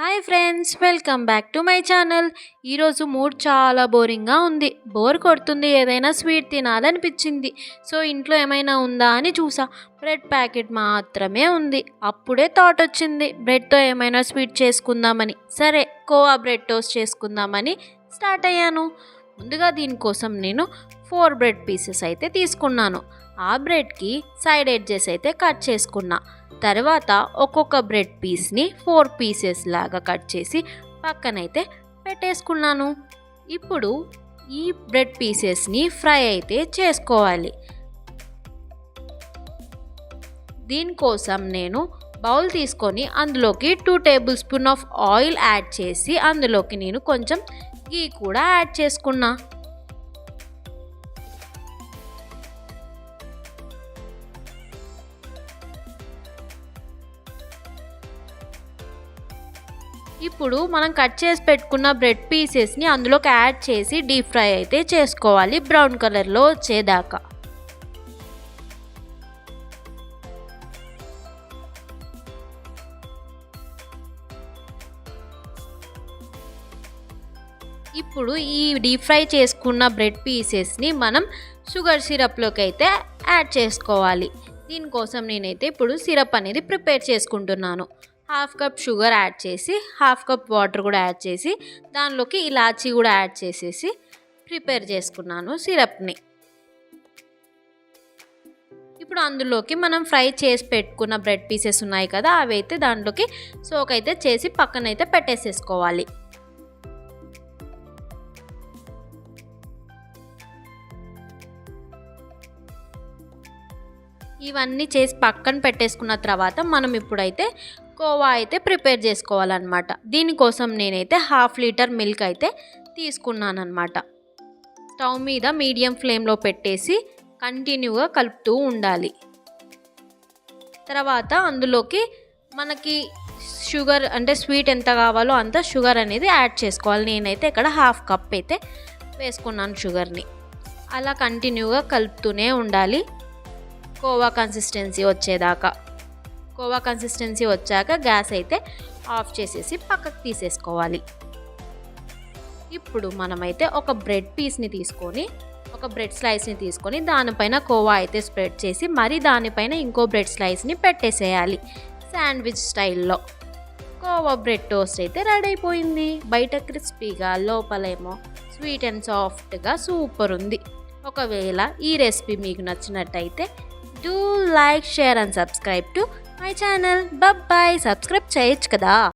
Hi friends, welcome back to my channel. ఈరోజు mood చాలా బోరింగ్గా ఉంది. బోర్ కొడుతుంది, ఏదైనా స్వీట్ తినాలనిపించింది. సో ఇంట్లో ఏమైనా ఉందా అని చూసా. బ్రెడ్ ప్యాకెట్ మాత్రమే ఉంది. అప్పుడే థాట్ వచ్చింది, బ్రెడ్తో ఏమైనా స్వీట్ చేసుకుందామని. సరే, కోవా బ్రెడ్ టోస్ట్ చేసుకుందామని స్టార్ట్ అయ్యాను. ముందుగా దీనికోసం నేను 4 బ్రెడ్ పీసెస్ అయితే తీసుకున్నాను. ఆ బ్రెడ్కి సైడ్ ఎడ్జెస్ అయితే కట్ చేసుకున్నా. తర్వాత ఒక్కొక్క బ్రెడ్ పీస్ని 4 పీసెస్ లాగా కట్ చేసి పక్కనైతే పెట్టేసుకున్నాను. ఇప్పుడు ఈ బ్రెడ్ పీసెస్ని ఫ్రై అయితే చేసుకోవాలి. దీనికోసం నేను బౌల్ తీసుకొని అందులోకి 2 table spoon of oil add చేసి అందులోకి నేను కొంచెం గీ కూడా యాడ్ చేసుకున్నా. ఇప్పుడు మనం కట్ చేసి పెట్టుకున్న బ్రెడ్ పీసెస్ని అందులోకి యాడ్ చేసి డీప్ ఫ్రై అయితే చేసుకోవాలి, బ్రౌన్ కలర్లో వచ్చేదాకా. ఇప్పుడు ఈ డీప్ ఫ్రై చేసుకున్న బ్రెడ్ పీసెస్ని మనం షుగర్ సిరప్లోకి అయితే యాడ్ చేసుకోవాలి. దీనికోసం నేనైతే ఇప్పుడు సిరప్ అనేది ప్రిపేర్ చేసుకుంటున్నాను. 1/2 కప్ షుగర్ యాడ్ చేసి 1/2 కప్ వాటర్ కూడా యాడ్ చేసి దానిలోకి ఇలాచీ కూడా యాడ్ చేసేసి ప్రిపేర్ చేసుకున్నాను సిరప్ని. ఇప్పుడు అందులోకి మనం ఫ్రై చేసి పెట్టుకున్న బ్రెడ్ పీసెస్ ఉన్నాయి కదా, అవి అయితే దాంట్లోకి సోక్ అయితే చేసి పక్కనైతే పెట్టేసేసుకోవాలి. ఇవన్నీ చేసి పక్కన పెట్టేసుకున్న తర్వాత మనం ఇప్పుడైతే కోవా అయితే ప్రిపేర్ చేసుకోవాలన్నమాట. దీనికోసం నేనైతే 1/2 లీటర్ మిల్క్ అయితే తీసుకున్నాను అన్నమాట. స్టవ్ మీద మీడియం ఫ్లేమ్లో పెట్టేసి కంటిన్యూగా కలుపుతూ ఉండాలి. తర్వాత అందులోకి మనకి షుగర్ అంటే స్వీట్ ఎంత కావాలో అంత షుగర్ అనేది యాడ్ చేసుకోవాలి. నేనైతే ఇక్కడ 1/2 కప్ అయితే వేసుకున్నాను షుగర్ని. అలా కంటిన్యూగా కలుపుతూనే ఉండాలి కోవా కన్సిస్టెన్సీ వచ్చేదాకా. కోవా కన్సిస్టెన్సీ వచ్చాక గ్యాస్ అయితే ఆఫ్ చేసేసి పక్కకు తీసేసుకోవాలి. ఇప్పుడు మనమైతే ఒక బ్రెడ్ పీస్ని తీసుకొని ఒక బ్రెడ్ స్లైస్ని తీసుకొని దానిపైన కోవా అయితే స్ప్రెడ్ చేసి మరి దానిపైన ఇంకో బ్రెడ్ స్లైస్ని పెట్టేసేయాలి శాండ్విచ్ స్టైల్లో. కోవా బ్రెడ్ టోస్ట్ అయితే రెడీ అయిపోయింది. బయట క్రిస్పీగా, లోపలేమో స్వీట్ అండ్ సాఫ్ట్గా సూపర్ ఉంది. ఒకవేళ ఈ రెసిపీ మీకు నచ్చినట్టయితే do like, share and subscribe to my channel. Bye bye. Subscribe చేయొచ్చు కదా.